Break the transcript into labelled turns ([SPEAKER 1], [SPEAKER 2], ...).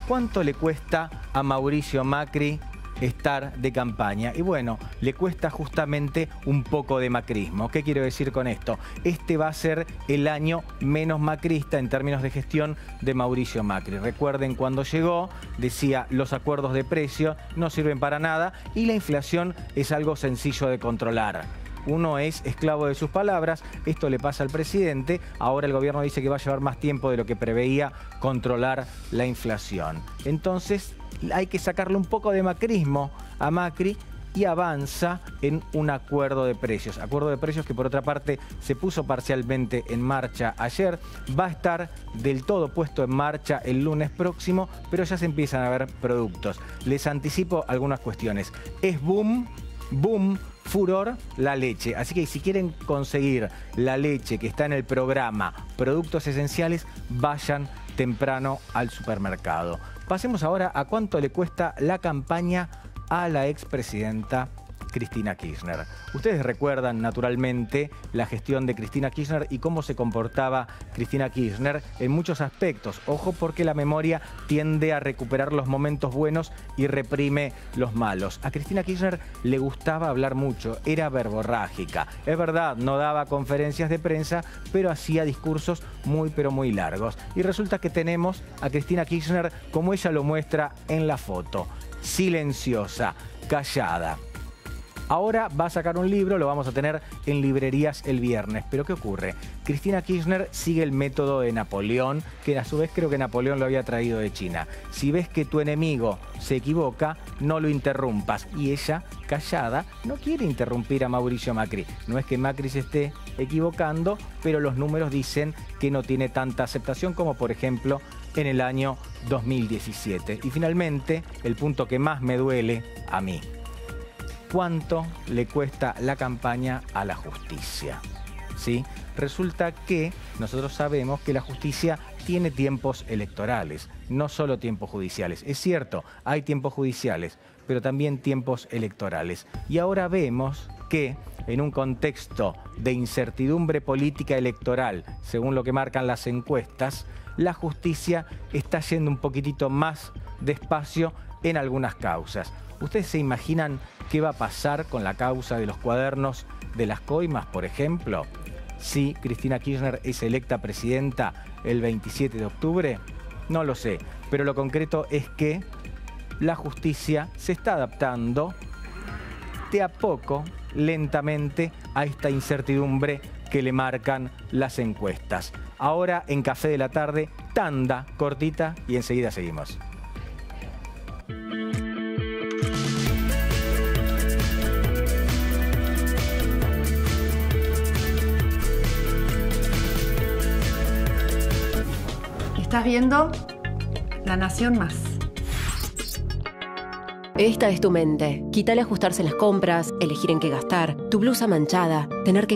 [SPEAKER 1] ¿Cuánto le cuesta a Mauricio Macri estar de campaña? Y bueno, le cuesta justamente un poco de macrismo. ¿Qué quiero decir con esto? Este va a ser el año menos macrista en términos de gestión de Mauricio Macri. Recuerden, cuando llegó, decía, los acuerdos de precio no sirven para nada y la inflación es algo sencillo de controlar. Uno es esclavo de sus palabras, esto le pasa al presidente, ahora el gobierno dice que va a llevar más tiempo de lo que preveía controlar la inflación. Entonces hay que sacarle un poco de macrismo a Macri y avanza en un acuerdo de precios. Acuerdo de precios que por otra parte se puso parcialmente en marcha ayer, va a estar del todo puesto en marcha el lunes próximo, pero ya se empiezan a ver productos. Les anticipo algunas cuestiones. Es boom, furor la leche. Así que si quieren conseguir la leche que está en el programa Productos Esenciales, vayan temprano al supermercado. Pasemos ahora a cuánto le cuesta la campaña a la expresidenta Cristina Kirchner. Ustedes recuerdan naturalmente la gestión de Cristina Kirchner y cómo se comportaba Cristina Kirchner en muchos aspectos. Ojo, porque la memoria tiende a recuperar los momentos buenos y reprime los malos. A Cristina Kirchner le gustaba hablar mucho, era verborrágica. Es verdad, no daba conferencias de prensa, pero hacía discursos muy pero muy largos. Y resulta que tenemos a Cristina Kirchner como ella lo muestra en la foto. Silenciosa, callada. Ahora va a sacar un libro, lo vamos a tener en librerías el viernes. Pero ¿qué ocurre? Cristina Kirchner sigue el método de Napoleón, que a su vez creo que Napoleón lo había traído de China. Si ves que tu enemigo se equivoca, no lo interrumpas. Y ella, callada, no quiere interrumpir a Mauricio Macri. No es que Macri se esté equivocando, pero los números dicen que no tiene tanta aceptación como, por ejemplo, en el año 2017. Y finalmente, el punto que más me duele a mí. ¿Cuánto le cuesta la campaña a la justicia? ¿Sí? Resulta que nosotros sabemos que la justicia tiene tiempos electorales, no solo tiempos judiciales. Es cierto, hay tiempos judiciales, pero también tiempos electorales. Y ahora vemos que en un contexto de incertidumbre política electoral, según lo que marcan las encuestas, la justicia está yendo un poquitito más despacio en algunas causas. ¿Ustedes se imaginan qué va a pasar con la causa de los cuadernos de las coimas, por ejemplo? Si Cristina Kirchner es electa presidenta el 27 de octubre, no lo sé. Pero lo concreto es que la justicia se está adaptando de a poco, lentamente, a esta incertidumbre que le marcan las encuestas. Ahora en Café de la Tarde, tanda cortita y enseguida seguimos.
[SPEAKER 2] Estás viendo La Nación Más.
[SPEAKER 3] Esta es tu mente. Quítale ajustarse las compras, elegir en qué gastar, tu blusa manchada, tener que